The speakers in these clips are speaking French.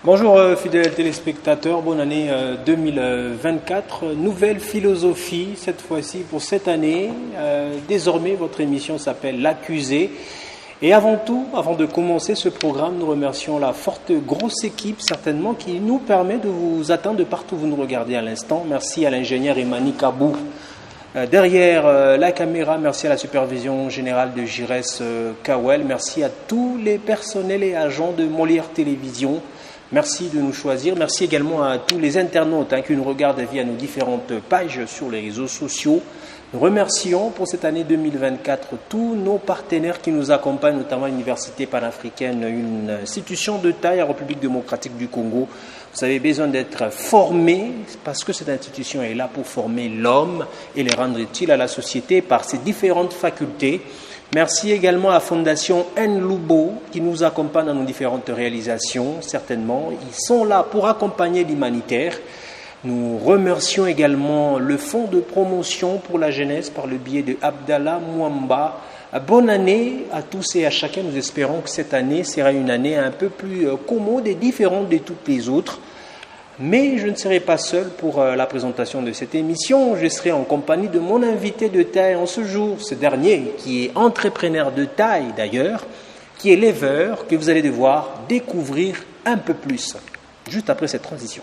Bonjour fidèles téléspectateurs, bonne année 2024, nouvelle philosophie cette fois-ci pour cette année. Désormais votre émission s'appelle L'Accusé. Et avant tout, avant de commencer ce programme, nous remercions la forte grosse équipe certainement qui nous permet de vous atteindre de partout où vous nous regardez à l'instant. Merci à l'ingénieur Emani Kabou. Derrière la caméra, merci à la supervision générale de Jires Kawel. Merci à tous les personnels et agents de Molière Télévision. Merci de nous choisir. Merci également à tous les internautes qui nous regardent via nos différentes pages sur les réseaux sociaux. Nous remercions pour cette année 2024 tous nos partenaires qui nous accompagnent, notamment l'Université panafricaine, une institution de taille en République démocratique du Congo. Vous avez besoin d'être formé parce que cette institution est là pour former l'homme et les rendre utiles à la société par ses différentes facultés. Merci également à la Fondation Nlubo qui nous accompagne dans nos différentes réalisations, certainement. Ils sont là pour accompagner l'humanitaire. Nous remercions également le Fonds de promotion pour la jeunesse par le biais de Abdallah Mwamba. Bonne année à tous et à chacun. Nous espérons que cette année sera une année un peu plus commode et différente de toutes les autres. Mais je ne serai pas seul pour la présentation de cette émission. Je serai en compagnie de mon invité de taille en ce jour. Ce dernier, qui est entrepreneur de taille d'ailleurs, qui est l'éleveur, que vous allez devoir découvrir un peu plus, juste après cette transition.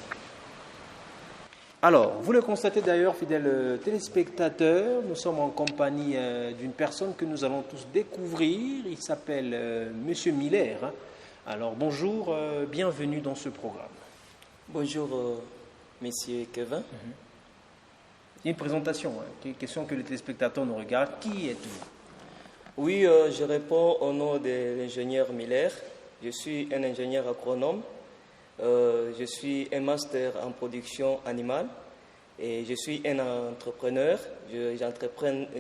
Alors, vous le constatez d'ailleurs, fidèles téléspectateurs, nous sommes en compagnie d'une personne que nous allons tous découvrir. Il s'appelle Monsieur Miller. Alors, bonjour, bienvenue dans ce programme. Bonjour, Monsieur Kevin. Il y a une présentation, question que les téléspectateurs nous regardent. Qui êtes-vous? Oui, je réponds au nom de l'ingénieur Miller. Je suis un ingénieur agronome. Je suis un master en production animale et je suis un entrepreneur.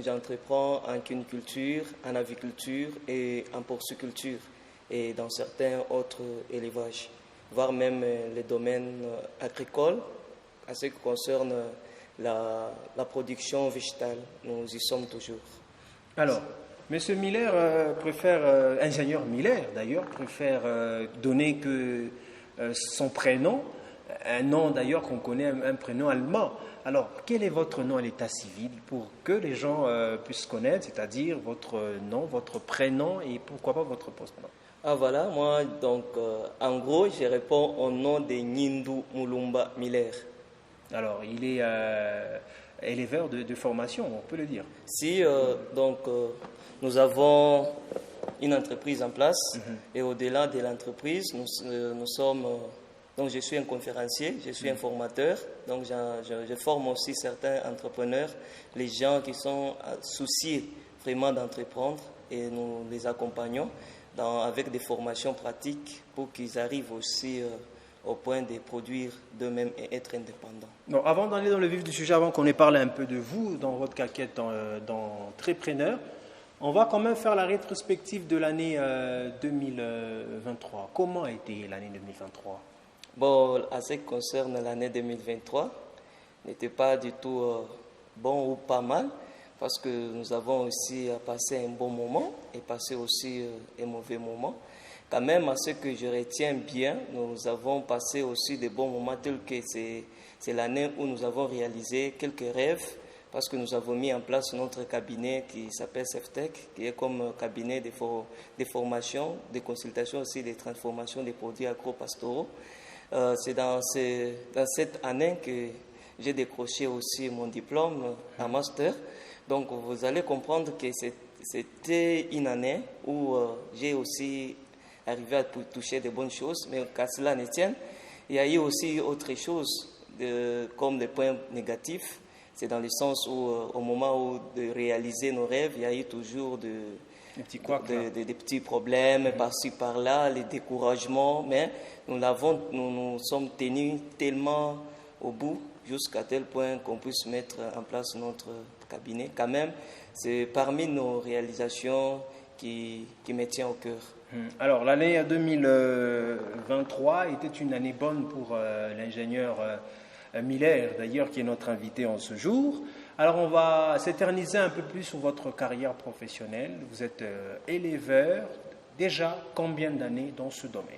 J'entreprends en cuniculture, en aviculture et en porciculture et dans certains autres élevages, voire même les domaines agricoles. En ce qui concerne la production végétale, nous y sommes toujours. Alors, M. Miller ingénieur Miller d'ailleurs, préfère donner que son prénom, un nom d'ailleurs qu'on connaît, un prénom allemand. Alors, quel est votre nom à l'état civil pour que les gens puissent connaître, c'est-à-dire votre nom, votre prénom et pourquoi pas votre poste? Ah voilà, moi donc en gros je réponds au nom de Nyindu Mulumba Miller. Alors, il est éleveur de formation, on peut le dire. Si, nous avons une entreprise en place et au-delà de l'entreprise, nous sommes... donc je suis un conférencier, je suis un formateur, donc je forme aussi certains entrepreneurs, les gens qui sont souciés vraiment d'entreprendre et nous les accompagnons avec des formations pratiques pour qu'ils arrivent aussi au point de produire d'eux-mêmes et être indépendants. Non, avant d'aller dans le vif du sujet, avant qu'on ait parlé un peu de vous, dans votre casquette d'entrepreneur, on va quand même faire la rétrospective de l'année 2023. Comment a été l'année 2023? Bon, en ce qui concerne l'année 2023, n'était pas du tout bon ou pas mal, parce que nous avons aussi passé un bon moment et passé aussi un mauvais moment. Quand même, à ce que je retiens bien, nous avons passé aussi des bons moments tels que c'est l'année où nous avons réalisé quelques rêves, parce que nous avons mis en place notre cabinet qui s'appelle Ceftec, qui est comme cabinet de formation, de consultation aussi, de transformation des produits agro-pastoraux. C'est dans cette année que j'ai décroché aussi mon diplôme en master. Donc vous allez comprendre que c'était une année où j'ai aussi arrivé à toucher de bonnes choses, mais qu'à cela ne tienne, il y a eu aussi autre chose comme des points négatifs. C'est dans le sens où au moment où de réaliser nos rêves, il y a eu toujours des petits problèmes par-ci par-là, les découragements, mais nous sommes tenus tellement au bout jusqu'à tel point qu'on puisse mettre en place notre cabinet. Quand même, c'est parmi nos réalisations qui me tient au cœur. Alors, l'année 2023 était une année bonne pour l'ingénieur Miller, d'ailleurs, qui est notre invité en ce jour. Alors, on va s'éterniser un peu plus sur votre carrière professionnelle. Vous êtes éleveur. Déjà, combien d'années dans ce domaine?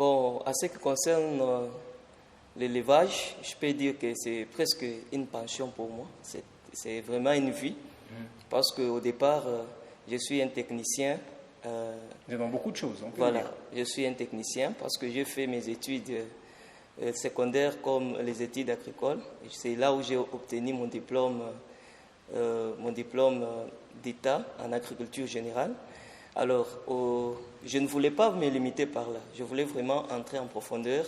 Bon, à ce qui concerne l'élevage, je peux dire que c'est presque une passion pour moi. C'est vraiment une vie. Parce qu'au départ, je suis un technicien. Vous êtes dans beaucoup de choses, on peut Voilà, dire. je suis un technicien parce que j'ai fait mes études secondaires comme les études agricoles. C'est là où j'ai obtenu mon diplôme d'État en agriculture générale. Alors, je ne voulais pas me limiter par là. Je voulais vraiment entrer en profondeur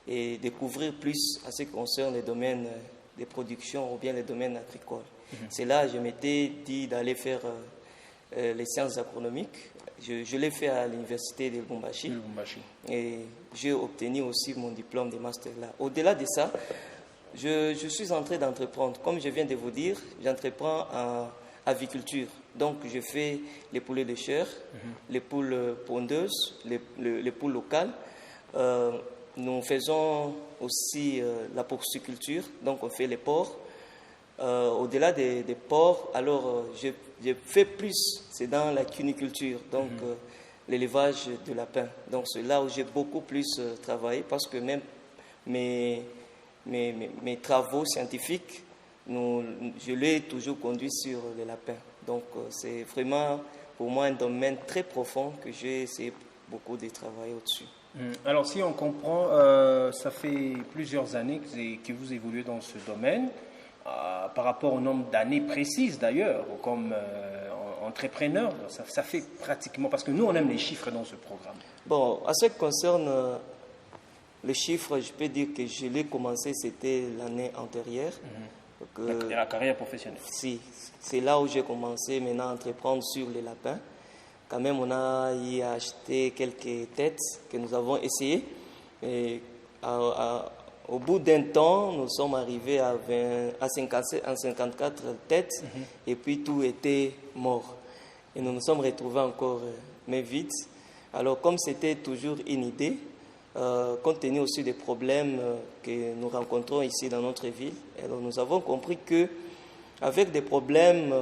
et découvrir plus à ce qui concerne les domaines des productions ou bien les domaines agricoles. C'est là que je m'étais dit d'aller faire les sciences agronomiques. Je l'ai fait à l'université de Lubumbashi. Et j'ai obtenu aussi mon diplôme de master là. Au-delà de ça, je suis en train d'entreprendre. Comme je viens de vous dire, j'entreprends en aviculture. Donc, je fais les poulets de chair, les poules pondeuses, les poules locales. Nous faisons aussi la porciculture, donc on fait les porcs. Au-delà des porcs, alors je fais plus, c'est dans la cuniculture, donc l'élevage de lapins. Donc c'est là où j'ai beaucoup plus travaillé parce que même mes travaux scientifiques, je l'ai toujours conduit sur les lapins. Donc c'est vraiment pour moi un domaine très profond que j'ai essayé beaucoup de travailler au-dessus. Alors si on comprend, ça fait plusieurs années que vous évoluez dans ce domaine. Par rapport au nombre d'années précises d'ailleurs, comme entrepreneur, ça fait pratiquement, parce que nous on aime les chiffres dans ce programme. Bon, à ce qui concerne les chiffres, je peux dire que je l'ai commencé, c'était l'année antérieure. La carrière professionnelle. Si, c'est là où j'ai commencé maintenant à entreprendre sur les lapins. Quand même, on a y acheté quelques têtes que nous avons essayées. Et au bout d'un temps, nous sommes arrivés à 54 têtes et puis tout était mort. Et nous nous sommes retrouvés encore mains vides. Alors comme c'était toujours une idée, compte tenu aussi des problèmes que nous rencontrons ici dans notre ville, alors nous avons compris que avec des problèmes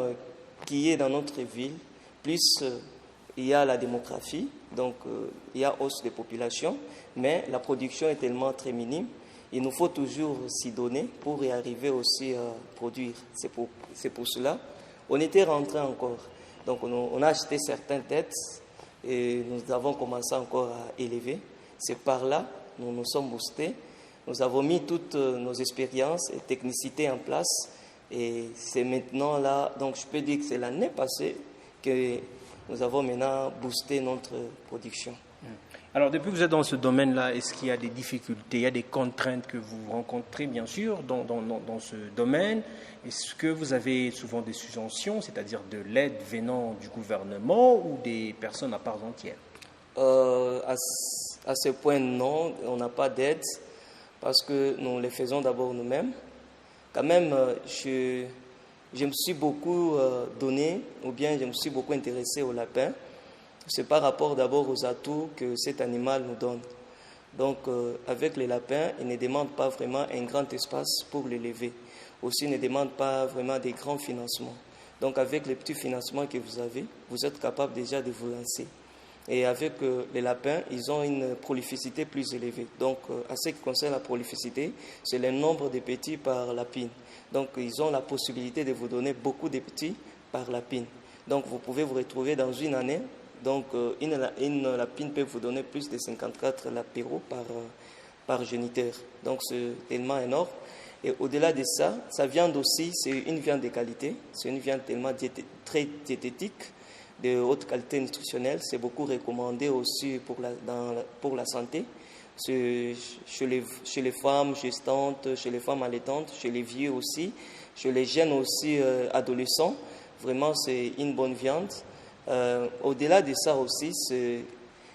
qui est dans notre ville, plus il y a la démographie, donc il y a hausse des populations, mais la production est tellement très minime. Il nous faut toujours s'y donner pour y arriver aussi à produire. C'est pour cela. On était rentré encore. Donc on a acheté certaines têtes et nous avons commencé encore à élever. C'est par là nous nous sommes boostés. Nous avons mis toutes nos expériences et technicités en place. Et c'est maintenant là, donc je peux dire que c'est l'année passée que nous avons maintenant boosté notre production. Alors, depuis que vous êtes dans ce domaine-là, est-ce qu'il y a des difficultés, il y a des contraintes que vous rencontrez, bien sûr, dans ce domaine? Est-ce que vous avez souvent des subventions, c'est-à-dire de l'aide venant du gouvernement ou des personnes à part entière? À ce point, non, on n'a pas d'aide parce que nous les faisons d'abord nous-mêmes. Quand même, je me suis beaucoup donné, ou bien je me suis beaucoup intéressé au lapin. C'est par rapport d'abord aux atouts que cet animal nous donne. Donc, avec les lapins, ils ne demandent pas vraiment un grand espace pour l'élever. Aussi, ils ne demandent pas vraiment des grands financements. Donc, avec les petits financements que vous avez, vous êtes capable déjà de vous lancer. Et avec les lapins, ils ont une prolificité plus élevée. Donc, à ce qui concerne la prolificité, c'est le nombre de petits par lapine. Donc, ils ont la possibilité de vous donner beaucoup de petits par lapine. Donc, vous pouvez vous retrouver dans une année. Donc, une lapine peut vous donner plus de 54 lapéraux par géniteur. Donc, c'est tellement énorme. Et au-delà de ça, sa viande aussi, c'est une viande de qualité. C'est une viande tellement très diététique, de haute qualité nutritionnelle. C'est beaucoup recommandé aussi pour la santé. Chez les femmes gestantes, chez les femmes allaitantes, chez les vieux aussi, chez les jeunes aussi adolescents. Vraiment, c'est une bonne viande. Au-delà de ça aussi,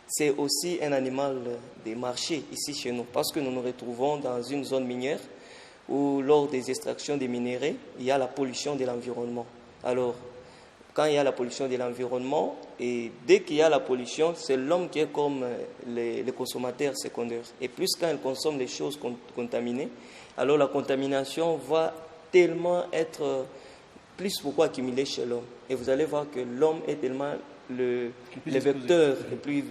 c'est aussi un animal de marché ici chez nous, parce que nous nous retrouvons dans une zone minière où lors des extractions des minéraux, il y a la pollution de l'environnement. Alors, quand il y a la pollution de l'environnement, et dès qu'il y a la pollution, c'est l'homme qui est comme les consommateurs secondaires. Et plus quand il consomme les choses contaminées, alors la contamination va tellement être plus beaucoup accumulée chez l'homme. Et vous allez voir que l'homme est tellement les vecteurs les plus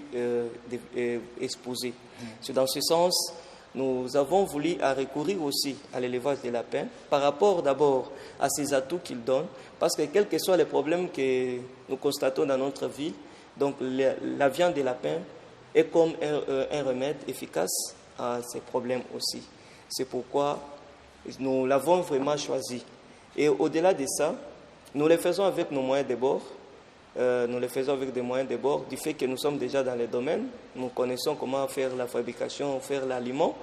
exposés. C'est dans ce sens, nous avons voulu recourir aussi à l'élevage des lapins par rapport d'abord à ces atouts qu'ils donnent, parce que quels que soient les problèmes que nous constatons dans notre ville, donc la viande des lapins est comme un remède efficace à ces problèmes aussi. C'est pourquoi nous l'avons vraiment choisi. Et au-delà de ça, nous le faisons avec nos moyens de bord. Nous le faisons avec des moyens de bord, du fait que nous sommes déjà dans les domaines. Nous connaissons comment faire la fabrication, faire l'aliment.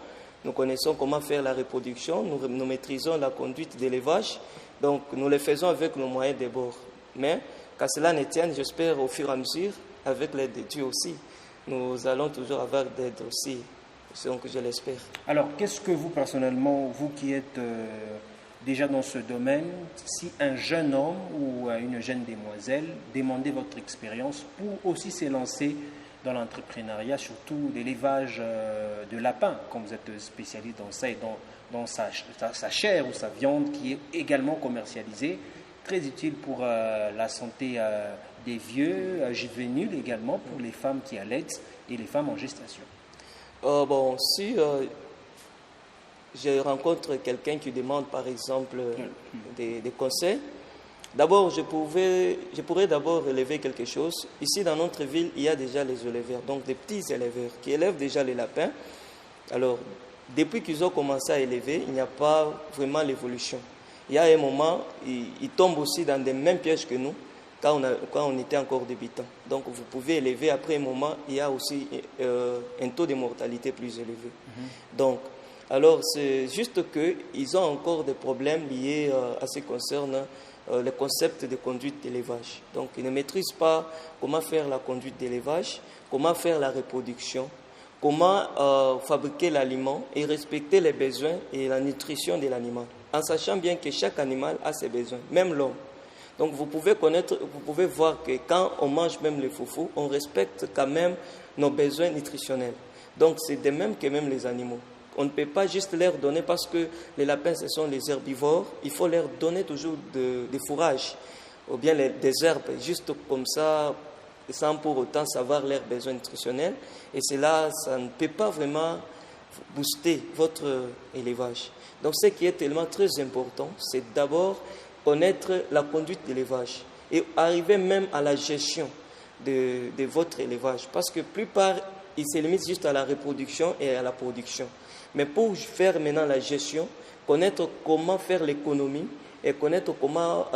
Nous connaissons comment faire la reproduction. Nous maîtrisons la conduite d'élevage. Donc, nous le faisons avec nos moyens de bord. Mais, qu'à cela ne tienne, j'espère au fur et à mesure, avec l'aide de Dieu aussi, nous allons toujours avoir d'aide aussi. Donc, je l'espère. Alors, qu'est-ce que vous, personnellement, vous qui êtes déjà dans ce domaine, si un jeune homme ou une jeune demoiselle demandait votre expérience pour aussi s'élancer dans l'entrepreneuriat, surtout l'élevage de lapins, comme vous êtes spécialiste dans ça et dans sa chair ou sa viande qui est également commercialisée, très utile pour la santé des vieux, juvéniles également, pour les femmes qui allaitent et les femmes en gestation. Si je rencontre quelqu'un qui demande, par exemple, des conseils, d'abord, je pourrais d'abord relever quelque chose. Ici, dans notre ville, il y a déjà les éleveurs, donc des petits éleveurs qui élèvent déjà les lapins. Alors, depuis qu'ils ont commencé à élever, il n'y a pas vraiment l'évolution. Il y a un moment, ils tombent aussi dans les mêmes pièges que nous, quand on était encore débutants. Donc, vous pouvez élever, après un moment, il y a aussi un taux de mortalité plus élevé. Donc, alors, c'est juste qu'ils ont encore des problèmes liés à ce qui concerne le concept de conduite d'élevage. Donc, ils ne maîtrisent pas comment faire la conduite d'élevage, comment faire la reproduction, comment fabriquer l'aliment et respecter les besoins et la nutrition de l'animal, en sachant bien que chaque animal a ses besoins, même l'homme. Donc, vous pouvez voir que quand on mange même le foufou, on respecte quand même nos besoins nutritionnels. Donc, c'est de même que même les animaux. On ne peut pas juste leur donner, parce que les lapins, ce sont les herbivores, il faut leur donner toujours des fourrages, ou bien des herbes, juste comme ça, sans pour autant savoir leurs besoins nutritionnels. Et cela, ça ne peut pas vraiment booster votre élevage. Donc, ce qui est tellement très important, c'est d'abord connaître la conduite d'élevage et arriver même à la gestion de votre élevage. Parce que la plupart, ils se limitent juste à la reproduction et à la production. Mais pour faire maintenant la gestion, connaître comment faire l'économie et connaître comment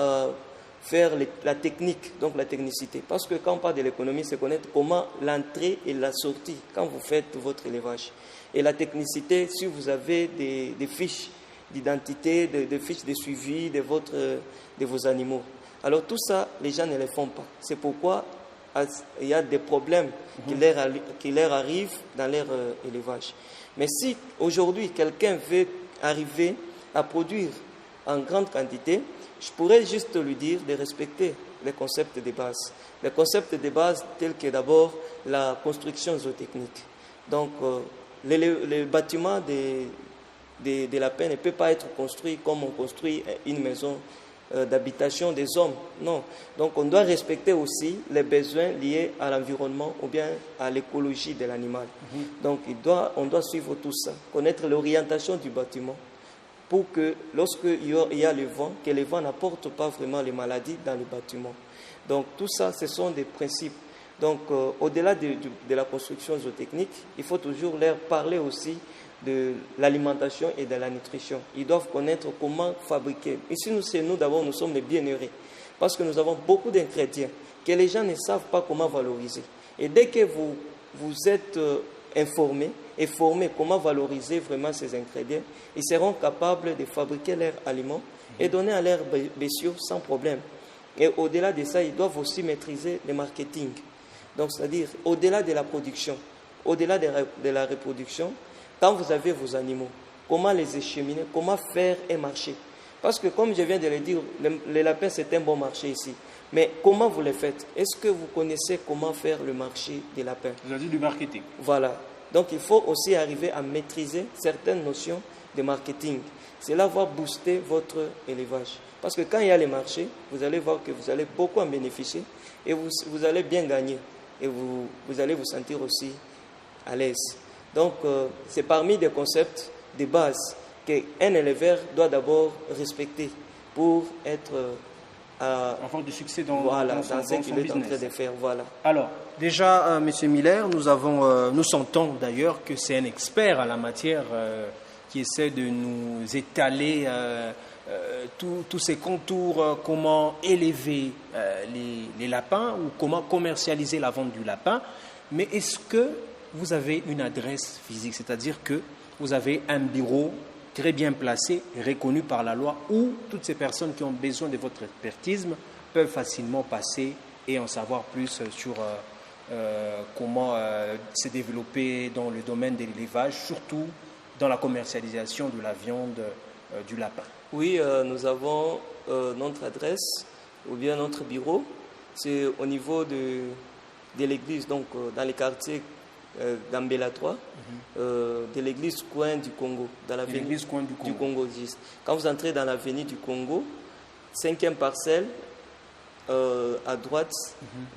faire la technique, donc la technicité. Parce que quand on parle de l'économie, c'est connaître comment l'entrée et la sortie, quand vous faites votre élevage. Et la technicité, si vous avez des fiches d'identité, des fiches de suivi de vos animaux. Alors tout ça, les gens ne les font pas. C'est pourquoi il y a des problèmes qui leur arrivent dans leur élevage. Mais si aujourd'hui quelqu'un veut arriver à produire en grande quantité, je pourrais juste lui dire de respecter les concepts de base. Les concepts de base tels que d'abord la construction zootechnique. Donc le bâtiment des lapins ne peut pas être construit comme on construit une maison d'habitation des hommes. Non. Donc on doit respecter aussi les besoins liés à l'environnement ou bien à l'écologie de l'animal. Donc on doit suivre tout ça, connaître l'orientation du bâtiment pour que lorsqu'il y a le vent, que le vent n'apporte pas vraiment les maladies dans le bâtiment. Donc tout ça, ce sont des principes. Donc au-delà de la construction zootechnique, il faut toujours leur parler aussi de l'alimentation et de la nutrition. Ils doivent connaître comment fabriquer. Ici, nous d'abord, nous sommes les bienheureux parce que nous avons beaucoup d'ingrédients que les gens ne savent pas comment valoriser. Et dès que vous êtes informés et formés comment valoriser vraiment ces ingrédients, ils seront capables de fabriquer leurs aliments et donner à leurs bestiaux sans problème. Et au-delà de ça, ils doivent aussi maîtriser le marketing. Donc, c'est-à-dire, au-delà de la production, au-delà de la reproduction, quand vous avez vos animaux, comment les écheminer, comment faire un marché. Parce que comme je viens de le dire, les lapins c'est un bon marché ici. Mais comment vous les faites? Est-ce que vous connaissez comment faire le marché des lapins? Vous avez dit du marketing. Voilà. Donc il faut aussi arriver à maîtriser certaines notions de marketing. Cela va booster votre élevage. Parce que quand il y a les marchés, vous allez voir que vous allez beaucoup en bénéficier et vous allez bien gagner. Et vous allez vous sentir aussi à l'aise. Donc c'est parmi des concepts de base qu'un éleveur doit d'abord respecter pour être avoir du succès dans ce qu'il est en train de faire. Voilà. Alors, déjà, M. Miller, nous sentons d'ailleurs que c'est un expert en la matière qui essaie de nous étaler tous ces contours, comment élever les lapins ou comment commercialiser la vente du lapin. Mais est-ce que vous avez une adresse physique, c'est-à-dire que vous avez un bureau très bien placé, reconnu par la loi, où toutes ces personnes qui ont besoin de votre expertise peuvent facilement passer et en savoir plus sur comment se développer dans le domaine de l'élevage, surtout dans la commercialisation de la viande du lapin? Oui, nous avons notre adresse ou bien notre bureau. C'est au niveau de l'église, donc dans les quartiers Gambela 3, de l'église Coin du Congo, dans l'avenue du Congo 10. Quand vous entrez dans l'avenue du Congo, 5e parcelle, à droite,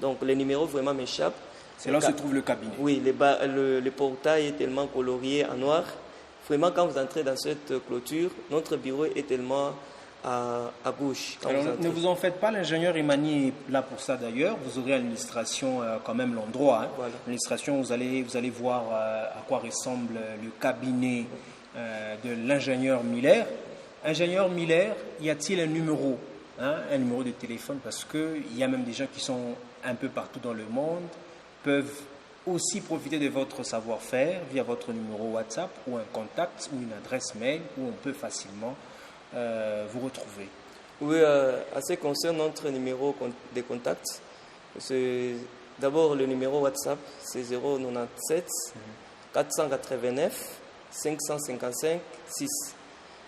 donc le numéro vraiment m'échappe. C'est là où se trouve le cabinet. Oui, le portail est tellement colorié en noir. Vraiment, quand vous entrez dans cette clôture, notre bureau est tellement à gauche. Alors, ne vous en faites pas, l'ingénieur Emani est là pour ça d'ailleurs. Vous aurez à l'administration quand même l'endroit. Hein. Voilà. L'administration, vous allez voir à quoi ressemble le cabinet de l'ingénieur Miller. Ingénieur Miller, y a-t-il un numéro de téléphone? Parce qu'il y a même des gens qui sont un peu partout dans le monde, peuvent aussi profiter de votre savoir-faire via votre numéro WhatsApp ou un contact ou une adresse mail où on peut facilement vous retrouver. Oui, à ce qui concerne notre numéro de contact, c'est d'abord le numéro WhatsApp, c'est 097 489 555 6.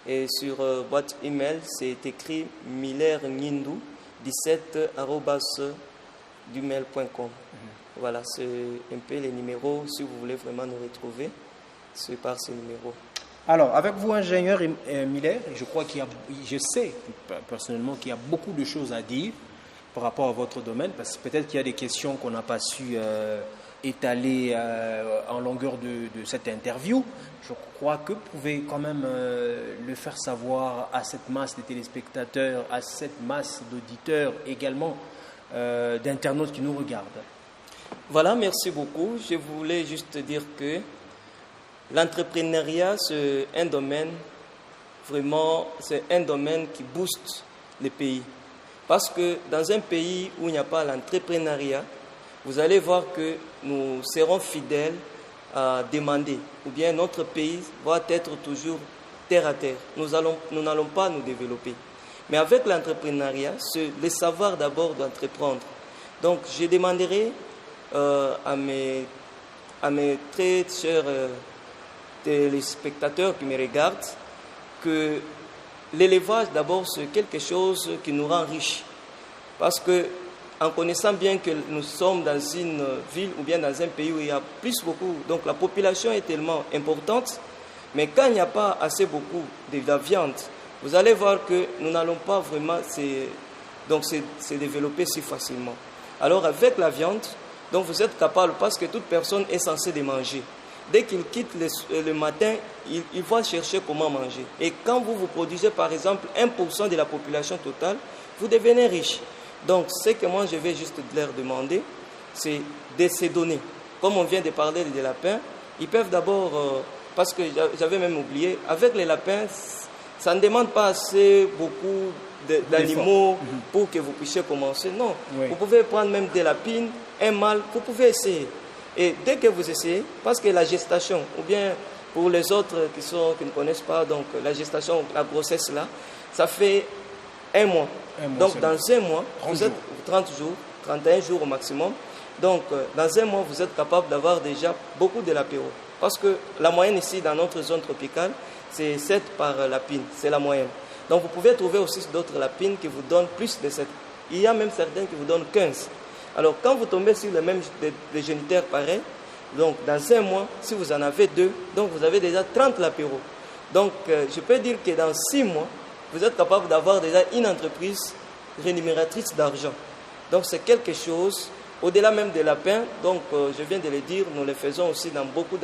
Et sur boîte email, c'est écrit millernindu17@gmail.com. Voilà, c'est un peu les numéros. Si vous voulez vraiment nous retrouver, c'est par ces numéros. Alors, avec vous, ingénieur Miller, je sais personnellement qu'il y a beaucoup de choses à dire par rapport à votre domaine, parce que peut-être qu'il y a des questions qu'on n'a pas su étaler en longueur de cette interview. Je crois que vous pouvez quand même le faire savoir à cette masse de téléspectateurs, à cette masse d'auditeurs également, d'internautes qui nous regardent. Voilà, merci beaucoup. Je voulais juste dire que l'entrepreneuriat, c'est un domaine qui booste le pays. Parce que dans un pays où il n'y a pas l'entrepreneuriat, vous allez voir que nous serons fidèles à demander, ou bien notre pays va être toujours terre à terre. Nous n'allons pas nous développer. Mais avec l'entrepreneuriat, c'est le savoir d'abord d'entreprendre. Donc, je demanderai à mes très chers téléspectateurs qui me regardent que l'élevage d'abord c'est quelque chose qui nous rend riches, parce que en connaissant bien que nous sommes dans une ville ou bien dans un pays où il y a beaucoup, donc la population est tellement importante, mais quand il n'y a pas assez beaucoup de la viande, vous allez voir que nous n'allons pas vraiment se développer si facilement. Alors avec la viande, donc vous êtes capable, parce que toute personne est censée de manger. Dès qu'il quitte le matin, il va chercher comment manger. Et quand vous produisez par exemple 1% de la population totale, vous devenez riche. Donc ce que moi je vais juste leur demander, c'est de se donner. Comme on vient de parler des lapins, ils peuvent d'abord, parce que j'avais même oublié, avec les lapins, ça ne demande pas assez beaucoup d'animaux pour que vous puissiez commencer. Non, oui. Vous pouvez prendre même des lapines, un mâle, vous pouvez essayer. Et dès que vous essayez, parce que la gestation, ou bien pour les autres qui ne connaissent pas, donc la gestation, la grossesse là, ça fait un mois. Donc dans un mois, vous êtes 30 jours, 31 jours au maximum. Donc dans un mois, vous êtes capable d'avoir déjà beaucoup de lapéros. Parce que la moyenne ici, dans notre zone tropicale, c'est 7 par lapine, c'est la moyenne. Donc vous pouvez trouver aussi d'autres lapines qui vous donnent plus de 7. Il y a même certains qui vous donnent 15. Alors quand vous tombez sur les mêmes des géniteurs pareils, Donc, dans un mois, si vous en avez 2, donc vous avez déjà 30 apéros. Donc, je peux dire que dans 6 mois, vous êtes capable d'avoir déjà une entreprise rémunératrice d'argent. Donc, c'est quelque chose, au-delà même des lapins, donc je viens de le dire, nous le faisons aussi dans beaucoup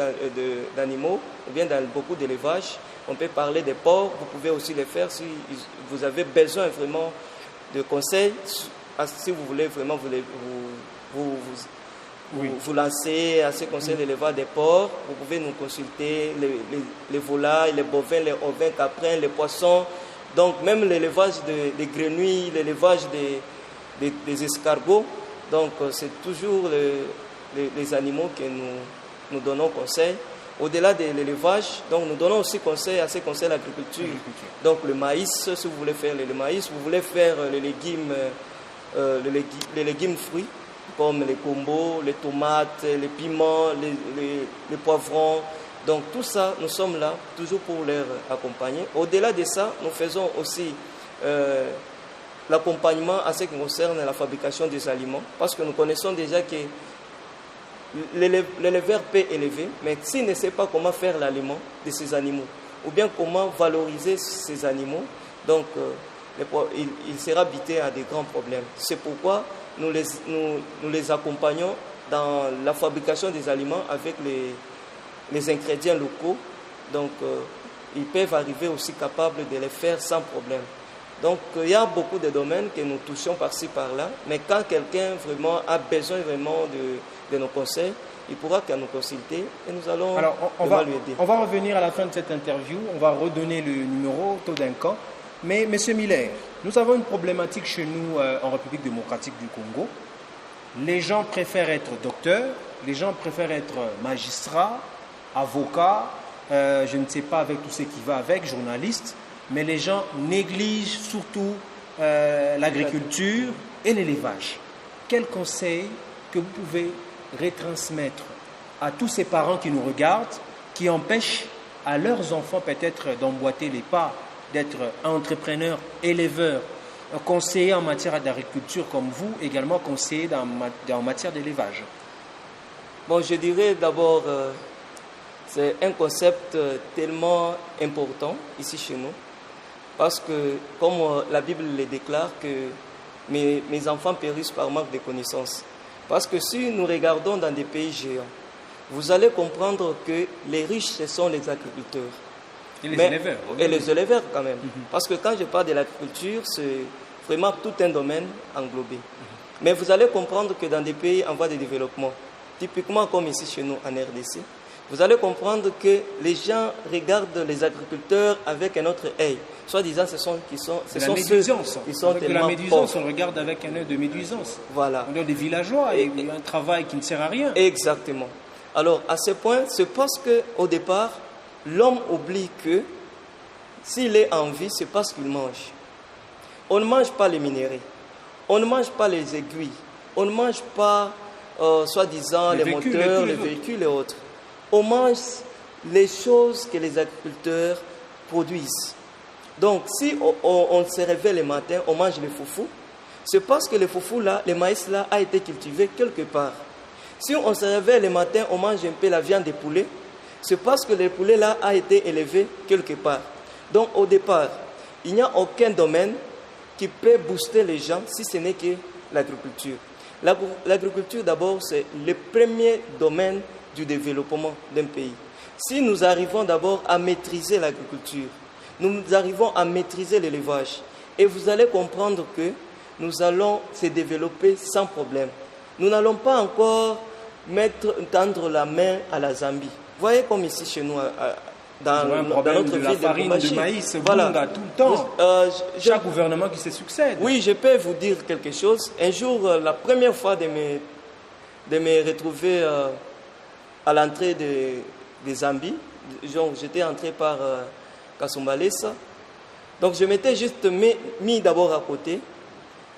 d'animaux, ou bien dans beaucoup d'élevages. On peut parler des porcs, vous pouvez aussi le faire si vous avez besoin vraiment de conseils, si vous voulez vraiment vous lancer à ces conseils d'élevage des porcs, vous pouvez nous consulter, les volailles, les bovins, les ovins, caprins, les poissons, donc même l'élevage des grenouilles, l'élevage des escargots. Donc c'est toujours les animaux que nous donnons conseil. Au-delà de l'élevage, donc nous donnons aussi conseil à ces conseils d'agriculture. Donc le maïs, si vous voulez faire le maïs, vous voulez faire les légumes fruits, comme les combos, les tomates, les piments, les poivrons. Donc tout ça, nous sommes là toujours pour les accompagner. Au-delà de ça, nous faisons aussi l'accompagnement à ce qui concerne la fabrication des aliments, parce que nous connaissons déjà que l'éleveur peut élever, mais s'il ne sait pas comment faire l'aliment de ces animaux, ou bien comment valoriser ces animaux, donc il sera buté à des grands problèmes. C'est pourquoi nous les accompagnons dans la fabrication des aliments avec les ingrédients locaux. Donc, ils peuvent arriver aussi capables de les faire sans problème. Donc, il y a beaucoup de domaines que nous touchons par-ci, par-là. Mais quand quelqu'un vraiment a besoin vraiment de nos conseils, il pourra qu'à nous consulter et nous allons lui aider. On va revenir à la fin de cette interview. On va redonner le numéro Todincan. Mais, M. Miller, nous avons une problématique chez nous en République démocratique du Congo. Les gens préfèrent être docteurs, les gens préfèrent être magistrats, avocats, je ne sais pas avec tout ce qui va avec, journalistes, mais les gens négligent surtout l'agriculture et l'élevage. Quel conseil que vous pouvez retransmettre à tous ces parents qui nous regardent, qui empêchent à leurs enfants peut-être d'emboîter les pas, d'être entrepreneurs, éleveurs, conseillers en matière d'agriculture comme vous, également conseillers en matière d'élevage? Bon, je dirais d'abord, c'est un concept tellement important ici chez nous, parce que, comme la Bible le déclare, que mes enfants périssent par manque de connaissances. Parce que si nous regardons dans des pays géants, vous allez comprendre que les riches, ce sont les agriculteurs. Et les éleveurs. Et les éleveurs quand même. Parce que quand je parle de l'agriculture, c'est vraiment tout un domaine englobé. Mais vous allez comprendre que dans des pays en voie de développement, typiquement comme ici chez nous en RDC, vous allez comprendre que les gens regardent les agriculteurs avec un autre œil. Soit-disant, ce sont ceux qui sont avec tellement la médusance, pauvres. on regarde avec un œil de médusance. Voilà. On est des villageois et un travail qui ne sert à rien. Exactement. Alors, à ce point, c'est parce qu'au départ, l'homme oublie que s'il est en vie, c'est parce qu'il mange. On ne mange pas les minéraux. On ne mange pas les aiguilles. On ne mange pas, soi-disant, les moteurs, les véhicules et autres. On mange les choses que les agriculteurs produisent. Donc, si on se réveille le matin, on mange les foufous, c'est parce que le foufou là, le maïs là, a été cultivé quelque part. Si on se réveille le matin, on mange un peu la viande de poulet, c'est parce que le poulet là a été élevé quelque part. Donc, au départ, il n'y a aucun domaine qui peut booster les gens si ce n'est que l'agriculture. L'agriculture, d'abord, c'est le premier domaine du développement d'un pays. Si nous arrivons d'abord à maîtriser l'agriculture, nous arrivons à maîtriser l'élevage, et vous allez comprendre que nous allons se développer sans problème. Nous n'allons pas encore tendre la main à la Zambie. Vous voyez comme ici chez nous, dans notre ville de farine de maïs, voilà. Tout le temps. Chaque gouvernement qui se succède. Oui, je peux vous dire quelque chose. Un jour, la première fois de me retrouver à l'entrée de Zambie, j'étais entré par Kasumbalesa. Donc je m'étais juste mis d'abord à côté.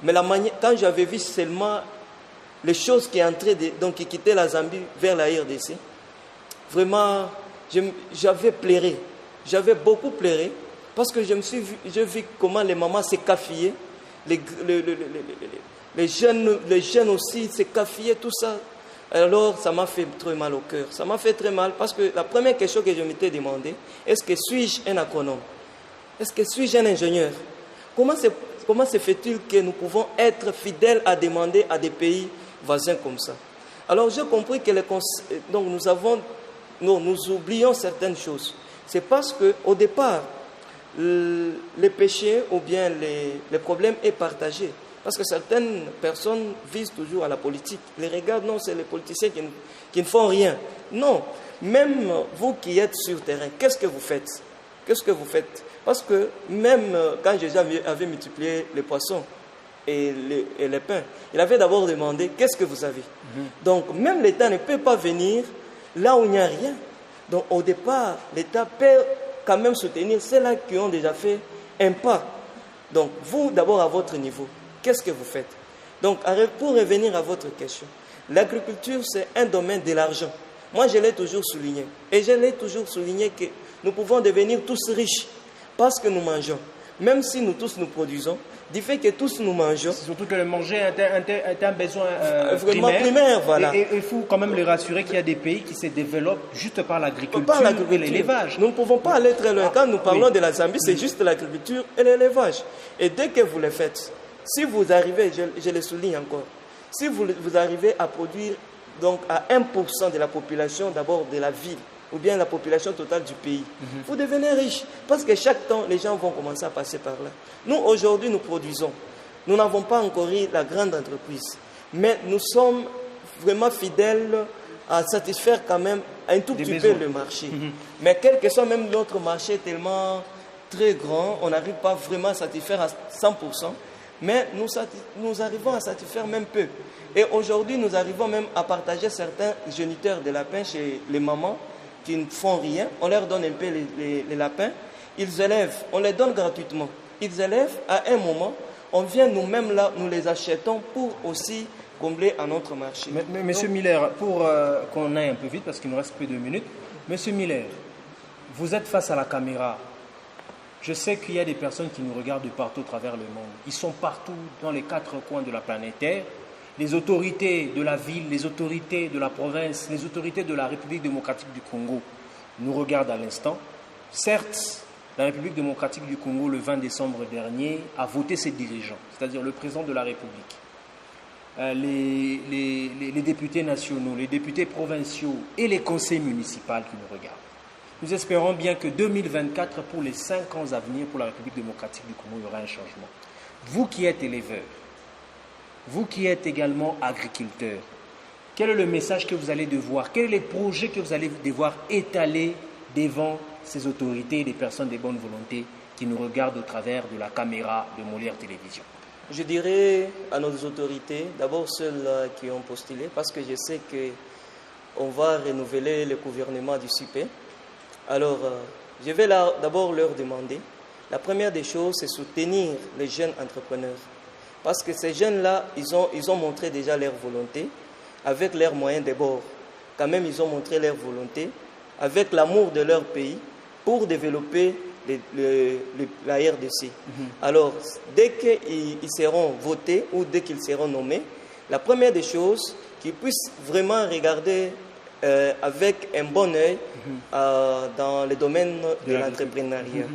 Mais quand j'avais vu seulement les choses qui entraient, qui quittaient la Zambie vers la RDC, vraiment, j'avais pleuré. J'avais beaucoup pleuré parce que j'ai vu comment les mamans s'écaffillaient, les jeunes aussi s'écaffillaient, tout ça. Alors, ça m'a fait très mal au cœur. Ça m'a fait très mal parce que la première question que je m'étais demandé, est-ce que suis-je un agronome? Est-ce que suis-je un ingénieur? Comment se fait-il que nous pouvons être fidèles à demander à des pays voisins comme ça? Alors, j'ai compris que donc nous oublions certaines choses. C'est parce qu'au départ, les péchés ou bien les problèmes est partagé. Parce que certaines personnes visent toujours à la politique. Les regardent, non, c'est les politiciens qui ne font rien. Non, même vous qui êtes sur le terrain, qu'est-ce que vous faites? Qu'est-ce que vous faites? Parce que même quand Jésus avait multiplié les poissons et les pains, il avait d'abord demandé, qu'est-ce que vous avez? Donc, même l'État ne peut pas venir là où il n'y a rien. Donc, au départ, l'État peut quand même soutenir ceux-là qui ont déjà fait un pas. Donc, vous, d'abord, à votre niveau, qu'est-ce que vous faites? Donc, pour revenir à votre question, l'agriculture, c'est un domaine de l'argent. Moi, je l'ai toujours souligné. Et je l'ai toujours souligné que nous pouvons devenir tous riches parce que nous mangeons. Même si nous tous nous produisons, du fait que tous nous mangeons. Surtout que le manger est un besoin vraiment primaire. Voilà. Et il faut quand même les rassurer qu'il y a des pays qui se développent juste par l'agriculture et l'élevage. Nous ne pouvons pas aller très loin. Quand nous parlons de la Zambie, c'est juste l'agriculture et l'élevage. Et dès que vous le faites, si vous arrivez, je le souligne encore, si vous arrivez à produire donc à 1% de la population d'abord de la ville, ou bien la population totale du pays, vous devenez riche. Parce que chaque temps, les gens vont commencer à passer par là. Nous, aujourd'hui, nous produisons. Nous n'avons pas encore eu la grande entreprise. Mais nous sommes vraiment fidèles à satisfaire quand même un tout petit peu le marché. Mais quel que soit même notre marché tellement très grand, on n'arrive pas vraiment à satisfaire à 100%. Mais nous arrivons à satisfaire même peu. Et aujourd'hui, nous arrivons même à partager certains géniteurs de lapins chez les mamans qui ne font rien. On leur donne un peu les lapins. Ils élèvent, on les donne gratuitement. Ils élèvent, à un moment, on vient nous-mêmes là, nous les achetons pour aussi combler à notre marché. Mais Monsieur Miller, pour qu'on aille un peu vite, parce qu'il nous reste peu de minutes, Monsieur Miller, vous êtes face à la caméra. Je sais qu'il y a des personnes qui nous regardent de partout à travers le monde. Ils sont partout dans les 4 coins de la planète Terre. Les autorités de la ville, les autorités de la province, les autorités de la République démocratique du Congo nous regardent à l'instant. Certes, la République démocratique du Congo, le 20 décembre dernier, a voté ses dirigeants, c'est-à-dire le président de la République, les députés nationaux, les députés provinciaux et les conseils municipaux qui nous regardent. Nous espérons bien que 2024, pour les 5 ans à venir, pour la République démocratique du Congo, il y aura un changement. Vous qui êtes éleveurs, vous qui êtes également agriculteurs, quel est le message que vous allez devoir, quels sont les projets que vous allez devoir étaler devant ces autorités et des personnes de bonne volonté qui nous regardent au travers de la caméra de Molière Télévision? Je dirais à nos autorités, d'abord celles qui ont postulé, parce que je sais qu'on va renouveler le gouvernement du CIP. Alors, je vais d'abord leur demander, la première des choses, c'est soutenir les jeunes entrepreneurs. Parce que ces jeunes-là, ils ont montré déjà leur volonté, avec leurs moyens de bord. Quand même, ils ont montré leur volonté, avec l'amour de leur pays, pour développer la RDC. Alors, dès qu'ils seront votés ou dès qu'ils seront nommés, la première des choses, qu'ils puissent vraiment regarder avec un bon œil dans le domaine de l'entrepreneuriat.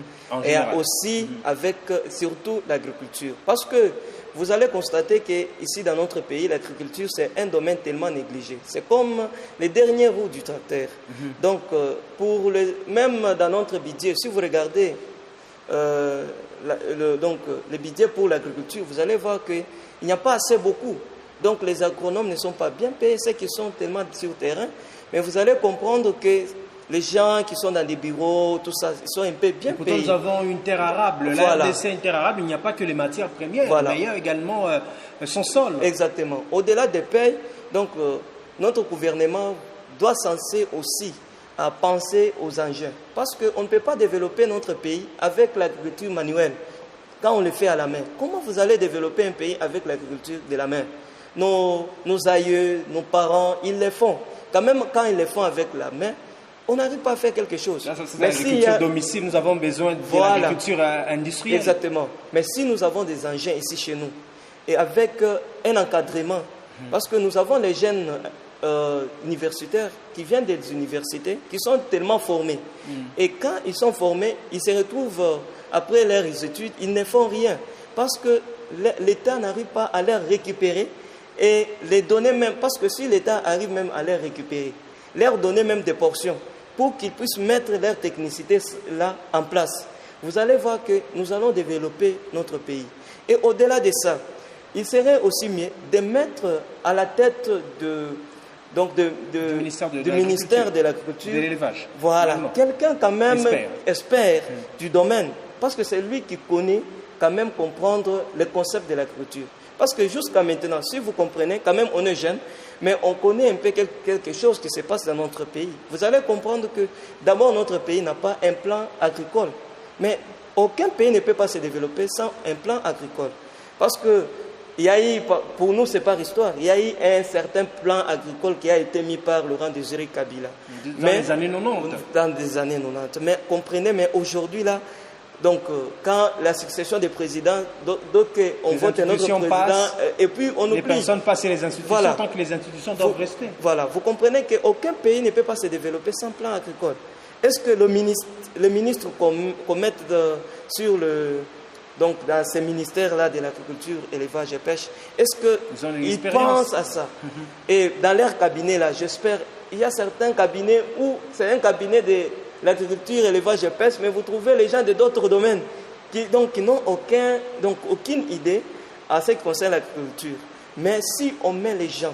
Et aussi avec surtout l'agriculture. Parce que vous allez constater qu'ici dans notre pays, l'agriculture c'est un domaine tellement négligé. C'est comme les dernières roues du tracteur. Donc, même dans notre budget, si vous regardez le budget pour l'agriculture, vous allez voir qu'il n'y a pas assez beaucoup. Donc les agronomes ne sont pas bien payés, ceux qui sont tellement sur le terrain. Mais vous allez comprendre que les gens qui sont dans des bureaux, tout ça, ils sont un peu bien payés. Nous avons une terre arable. Là, c'est une terre arable, il n'y a pas que les matières premières, mais il y a également son sol. Exactement. Au-delà des payes, donc notre gouvernement doit censer aussi à penser aux engins. Parce qu'on ne peut pas développer notre pays avec l'agriculture manuelle quand on le fait à la main. Comment vous allez développer un pays avec l'agriculture de la main? Nos aïeux, nos parents, ils le font. Quand même, quand ils le font avec la main, on n'arrive pas à faire quelque chose. Là, c'est l'agriculture domicile, nous avons besoin de l'agriculture industrielle. Exactement. Mais si nous avons des engins ici chez nous, et avec un encadrement, parce que nous avons les jeunes universitaires qui viennent des universités, qui sont tellement formés. Et quand ils sont formés, ils se retrouvent, après leurs études, ils ne font rien. Parce que l'État n'arrive pas à les récupérer et les donner même, parce que si l'État arrive même à les récupérer, leur donner même des portions pour qu'ils puissent mettre leur technicité là en place, vous allez voir que nous allons développer notre pays. Et au-delà de ça, il serait aussi mieux de mettre à la tête du ministère de l'Agriculture, de l'élevage. Voilà, quelqu'un quand même expert du domaine, parce que c'est lui qui connaît quand même comprendre le concept de l'agriculture. Parce que jusqu'à maintenant, si vous comprenez, quand même on est jeune, mais on connaît un peu quelque chose qui se passe dans notre pays. Vous allez comprendre que d'abord notre pays n'a pas un plan agricole. Mais aucun pays ne peut pas se développer sans un plan agricole. Parce que il y a eu, pour nous, c'est par histoire, il y a eu un certain plan agricole qui a été mis par Laurent Désiré Kabila. Dans les années 90. Dans les années 90. Mais comprenez, mais aujourd'hui, là, donc, quand la succession des présidents, d'autres, on vote un autre président, et puis on oublie. Les personnes passent les institutions, voilà. Tant que les institutions doivent rester. Voilà, vous comprenez qu'aucun pays ne peut pas se développer sans plan agricole. Est-ce que le ministre qu'on mette sur le... Donc, dans ces ministères-là de l'agriculture, élevage et pêche, est-ce qu'ils pensent à ça? Et dans leur cabinet, là, j'espère, il y a certains cabinets où c'est un cabinet de l'agriculture, élevage et pêche, mais vous trouvez les gens de d'autres domaines qui n'ont aucune idée à ce qui concerne l'agriculture. Mais si on met les gens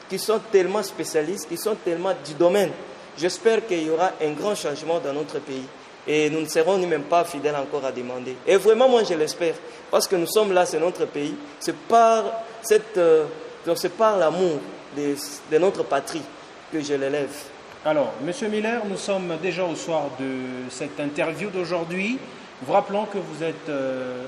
qui sont tellement spécialistes, qui sont tellement du domaine, j'espère qu'il y aura un grand changement dans notre pays. Et nous ne serons ni même pas fidèles encore à demander. Et vraiment, moi, je l'espère. Parce que nous sommes là, c'est notre pays. C'est par l'amour de notre patrie que je l'élève. Alors, Monsieur Miller, nous sommes déjà au soir de cette interview d'aujourd'hui. Vous rappelons que vous êtes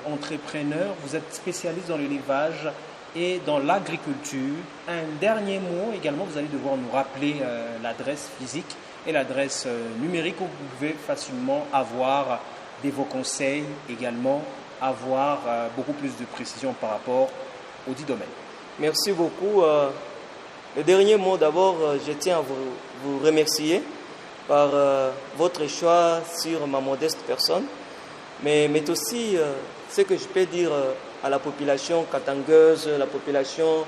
entrepreneur, vous êtes spécialiste dans l'élevage et dans l'agriculture. Un dernier mot également, vous allez devoir nous rappeler l'adresse physique et l'adresse numérique où vous pouvez facilement avoir vos conseils, également avoir beaucoup plus de précision par rapport aux 10 domaines. Merci beaucoup. Le dernier mot, d'abord, je tiens à vous remercier par votre choix sur ma modeste personne, mais aussi ce que je peux dire à la population katangueuse, la population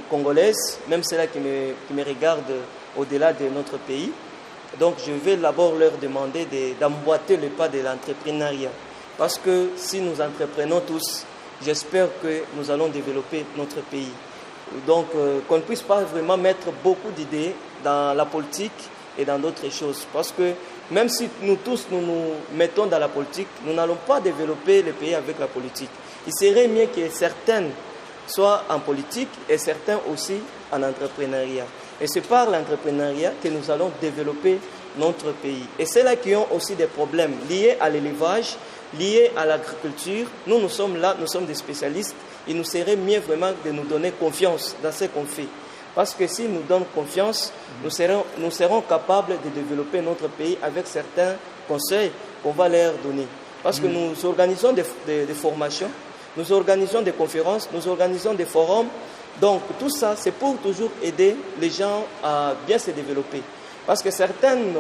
congolaise, même celle-là qui me regarde au-delà de notre pays. Donc je vais d'abord leur demander d'emboîter le pas de l'entrepreneuriat. Parce que si nous entreprenons tous, j'espère que nous allons développer notre pays. Donc qu'on ne puisse pas vraiment mettre beaucoup d'idées dans la politique et dans d'autres choses. Parce que même si nous tous nous mettons dans la politique, nous n'allons pas développer le pays avec la politique. Il serait mieux que certains soient en politique et certains aussi en entrepreneuriat. Et c'est par l'entrepreneuriat que nous allons développer notre pays. Et c'est là qui ont aussi des problèmes liés à l'élevage, liés à l'agriculture. Nous sommes là, nous sommes des spécialistes. Il nous serait mieux vraiment de nous donner confiance dans ce qu'on fait. Parce que si nous donnons confiance, nous serons capables de développer notre pays avec certains conseils qu'on va leur donner. Parce que nous organisons des formations, nous organisons des conférences, nous organisons des forums. Donc tout ça, c'est pour toujours aider les gens à bien se développer. Parce que certaines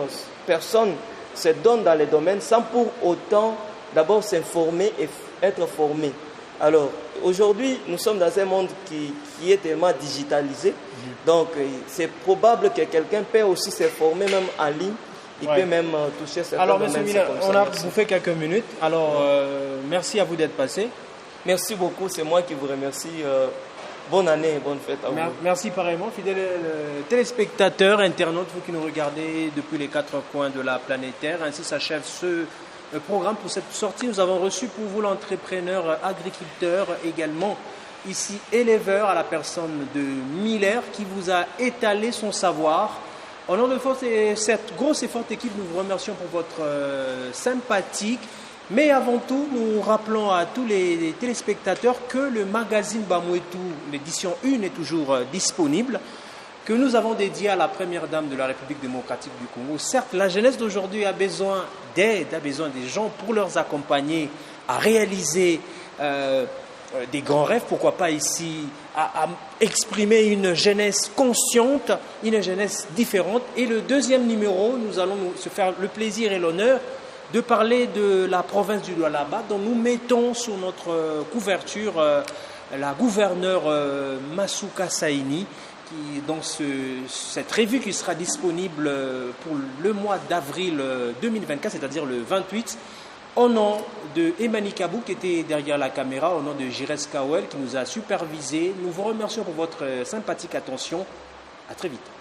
personnes se donnent dans les domaines sans pour autant d'abord s'informer et être formés. Alors aujourd'hui, nous sommes dans un monde qui est tellement digitalisé. Donc c'est probable que quelqu'un peut aussi se former même en ligne. Il peut même toucher certains domaines. Alors M. Miller, on a bouffé quelques minutes. Alors merci à vous d'être passé. Merci beaucoup, c'est moi qui vous remercie. Bonne année et bonne fête à vous. Merci pareillement, fidèles téléspectateurs, internautes, vous qui nous regardez depuis les 4 coins de la planète Terre. Ainsi s'achève ce programme pour cette sortie. Nous avons reçu pour vous l'entrepreneur agriculteur, également ici éleveur, à la personne de Miller, qui vous a étalé son savoir. Au nom de cette grosse et forte équipe, nous vous remercions pour votre sympathique. Mais avant tout, nous rappelons à tous les téléspectateurs que le magazine Bamouetou, l'édition 1, est toujours disponible, que nous avons dédié à la première dame de la République démocratique du Congo. Certes, la jeunesse d'aujourd'hui a besoin d'aide, a besoin des gens pour leur accompagner à réaliser des grands rêves, pourquoi pas ici, à exprimer une jeunesse consciente, une jeunesse différente. Et le deuxième numéro, nous allons se faire le plaisir et l'honneur de parler de la province du Lualaba, dont nous mettons sous notre couverture la gouverneure Masuka Saini, qui, dans cette revue qui sera disponible pour le mois d'avril 2024, c'est-à-dire le 28, au nom de Emani Kabou qui était derrière la caméra, au nom de Jires Kawel qui nous a supervisé. Nous vous remercions pour votre sympathique attention. À très vite.